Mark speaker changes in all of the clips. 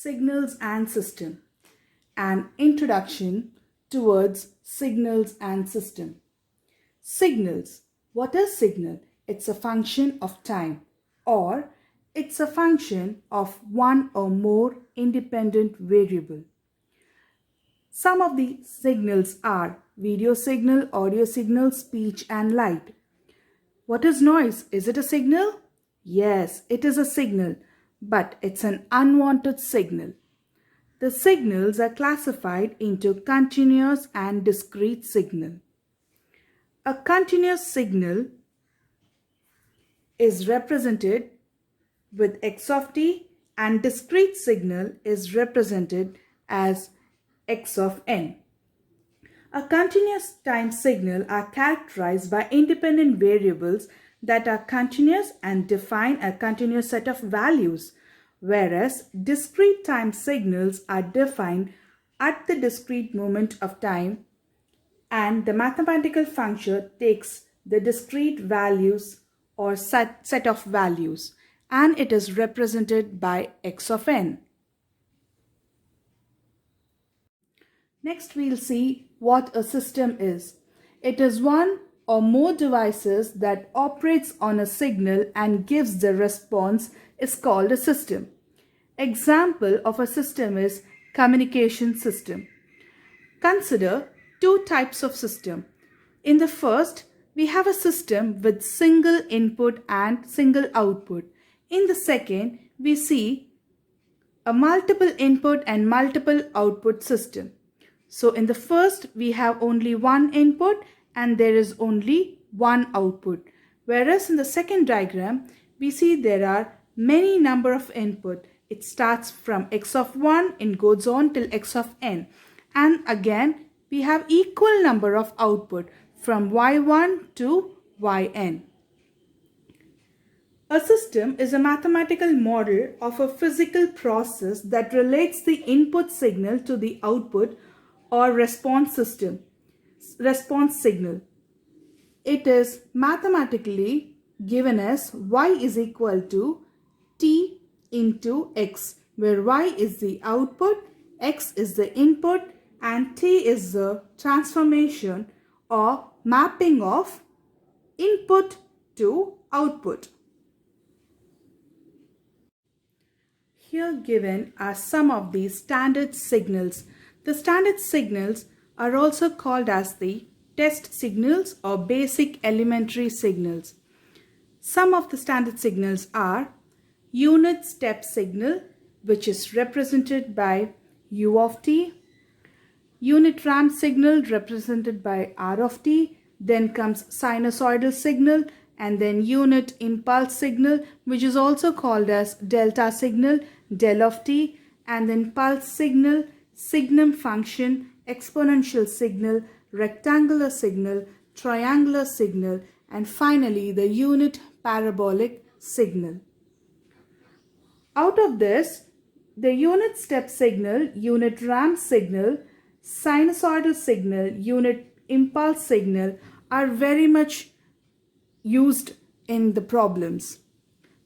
Speaker 1: Signals and System. An introduction towards signals and system. Signals. What is signal? It's a function of time, or it's a function of one or more independent variable. Some of the signals are video signal, audio signal, speech and light. What is noise? Is it a signal? Yes, it is a signal, but it's an unwanted signal. The signals are classified into continuous and discrete signal. A continuous signal is represented with x of t and discrete signal is represented as x of n. A continuous time signal are characterized by independent variables that are continuous and define a continuous set of values, whereas discrete time signals are defined at the discrete moment of time, and the mathematical function takes the discrete values or set of values, and it is represented by x of n. Next, we'll see what a system is. It is one or more devices that operates on a signal and gives the response is called a system. Example of a system is communication system. Consider two types of system. In the first, we have a system with single input and single output. In the second, we see a multiple input and multiple output system. So in the first, we have only one input and there is only one output. Whereas in the second diagram, we see there are many number of input. It starts from x of 1 and goes on till x of n. And again, we have equal number of output from y1 to yn. A system is a mathematical model of a physical process that relates the input signal to the output or response signal. It is mathematically given as y is equal to t into x, where y is the output, x is the input, and t is the transformation or mapping of input to output. Here given are some of the standard signals. The standard signals are also called as the test signals or basic elementary signals. Some of the standard signals are unit step signal, which is represented by u of t, unit ramp signal represented by r of t, then comes sinusoidal signal, and then unit impulse signal, which is also called as delta signal, del of t, and then pulse signal, signum function, exponential signal, rectangular signal, triangular signal, and finally the unit parabolic signal. Out of this, the unit step signal, unit ramp signal, sinusoidal signal, unit impulse signal are very much used in the problems.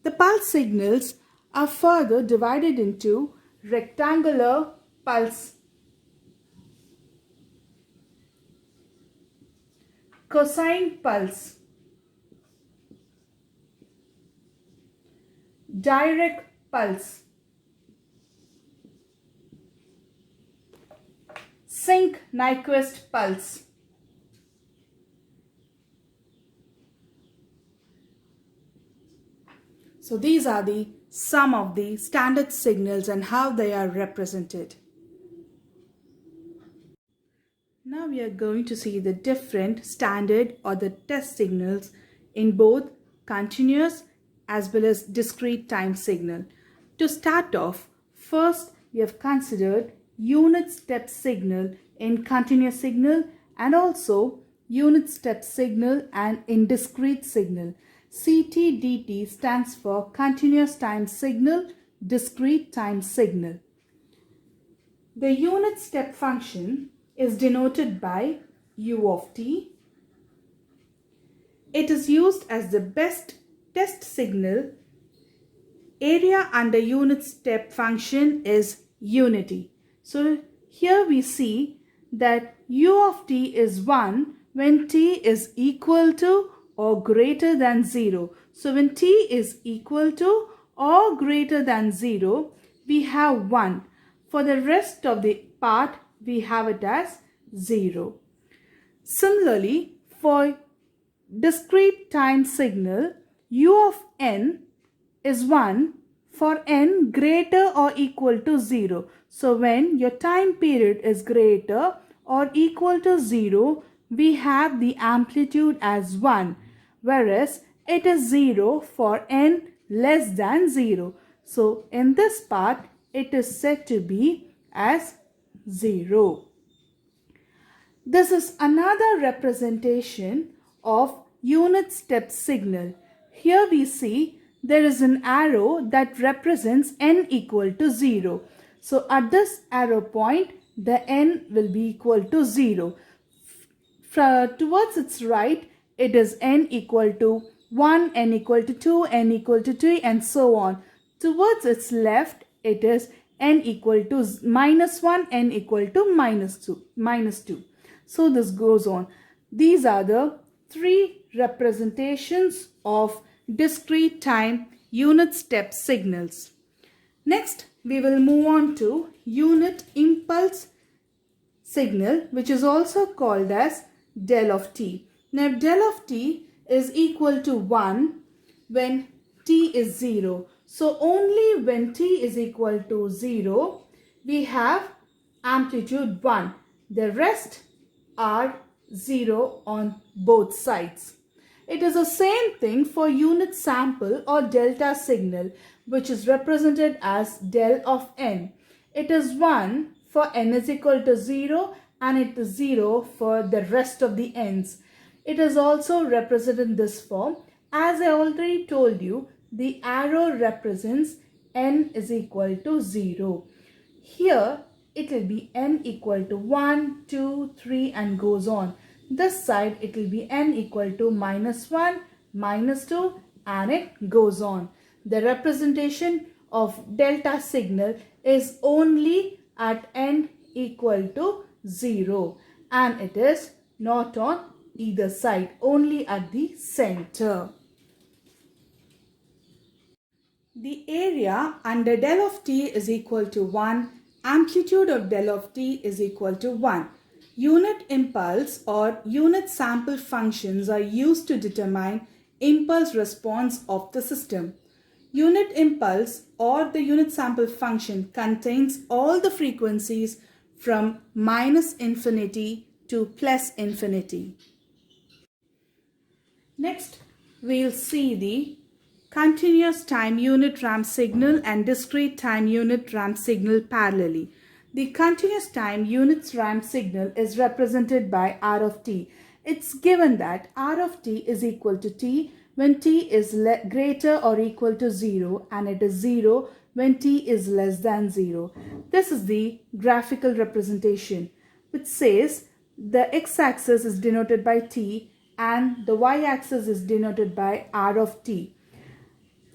Speaker 1: The pulse signals are further divided into rectangular pulse, cosine pulse, direct pulse, Sync-Nyquist pulse. So these are some of the standard signals and how they are represented. Now we are going to see the different standard or the test signals in both continuous as well as discrete time signal. To start off, first we have considered unit step signal in continuous signal and also unit step signal and in discrete signal. CTDT stands for continuous time signal, discrete time signal. The unit step function is denoted by u of t. It is used as the best test signal. Area under unit step function is unity. So here we see that u of t is 1 when t is equal to or greater than 0. So when t is equal to or greater than 0, we have 1. For the rest of the part, we have it as 0. Similarly, for discrete time signal, u of n is 1 for n greater or equal to 0. So when your time period is greater or equal to 0, we have the amplitude as 1, whereas it is 0 for n less than 0. So in this part, it is said to be as 0. This is another representation of unit step signal. Here we see there is an arrow that represents n equal to 0. So at this arrow point, the n will be equal to 0. Towards its right, it is n equal to 1, n equal to 2, n equal to 3, and so on. Towards its left, it is n equal to minus 1, n equal to minus 2. So this goes on. These are the three representations of discrete time unit step signals. Next, we will move on to unit impulse signal, which is also called as del of t. Now, del of t is equal to 1 when t is 0. So, only when t is equal to 0, we have amplitude 1. The rest are 0 on both sides. It is the same thing for unit sample or delta signal, which is represented as del of n. It is 1 for n is equal to 0 and it is 0 for the rest of the n's. It is also represented in this form. As I already told you, the arrow represents n is equal to 0. Here it will be n equal to 1, 2, 3 and goes on. This side it will be n equal to minus 1, minus 2 and it goes on. The representation of delta signal is only at n equal to 0 and it is not on either side, only at the center. The area under del of t is equal to 1. Amplitude of del of t is equal to 1. Unit impulse or unit sample functions are used to determine impulse response of the system. Unit impulse or the unit sample function contains all the frequencies from minus infinity to plus infinity. Next, we'll see the continuous time unit ramp signal and discrete time unit ramp signal parallelly. The continuous time unit ramp signal is represented by R of t. It's given that R of t is equal to t when t is greater or equal to 0 and it is 0 when t is less than 0. This is the graphical representation, which says the x-axis is denoted by t and the y-axis is denoted by R of t.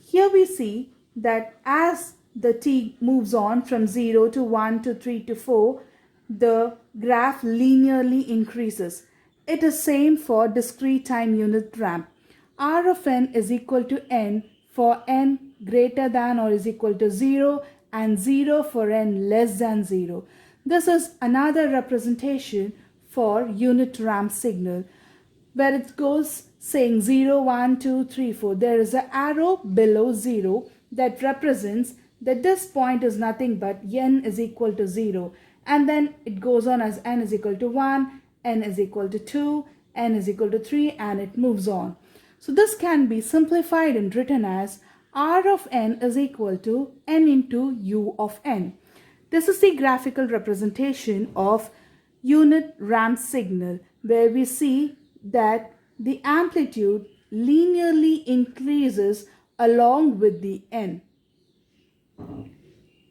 Speaker 1: Here we see that as the t moves on from 0 to 1 to 3 to 4, the graph linearly increases. It is same for discrete time unit ramp. R of n is equal to n for n greater than or is equal to 0 and 0 for n less than 0. This is another representation for unit ramp signal where it goes saying 0, 1, 2, 3, 4. There is an arrow below 0 that represents that this point is nothing but n is equal to 0. And then it goes on as n is equal to 1, n is equal to 2, n is equal to 3 and it moves on. So this can be simplified and written as R of n is equal to n into u of n. This is the graphical representation of unit ramp signal where we see that the amplitude linearly increases along with the n.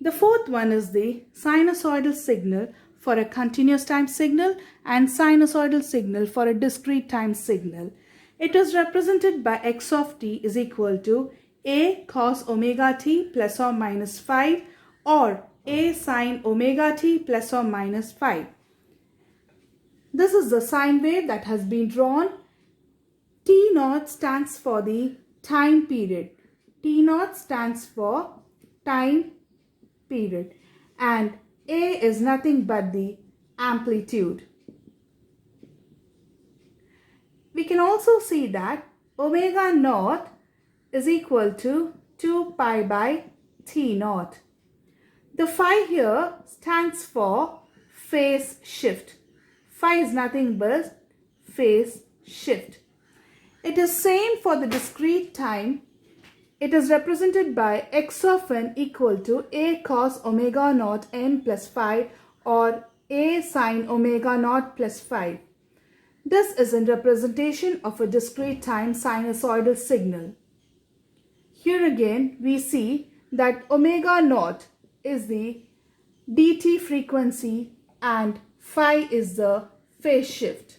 Speaker 1: The fourth one is the sinusoidal signal for a continuous time signal and sinusoidal signal for a discrete time signal. It is represented by x of t is equal to a cos omega t plus or minus 5 or A sine omega t plus or minus phi. This is the sine wave that has been drawn. T naught stands for the time period. T naught stands for time period. And A is nothing but the amplitude. We can also see that omega naught is equal to 2 pi by T naught. The phi here stands for phase shift. Phi is nothing but phase shift. It is same for the discrete time. It is represented by x of n equal to a cos omega naught n plus phi or a sine omega naught plus phi. This is a representation of a discrete time sinusoidal signal. Here again we see that omega naught is the dt frequency and phi is the phase shift.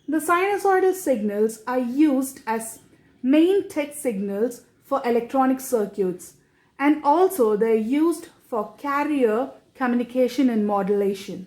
Speaker 1: The sinusoidal signals are used as main text signals for electronic circuits, and also they are used for carrier communication and modulation.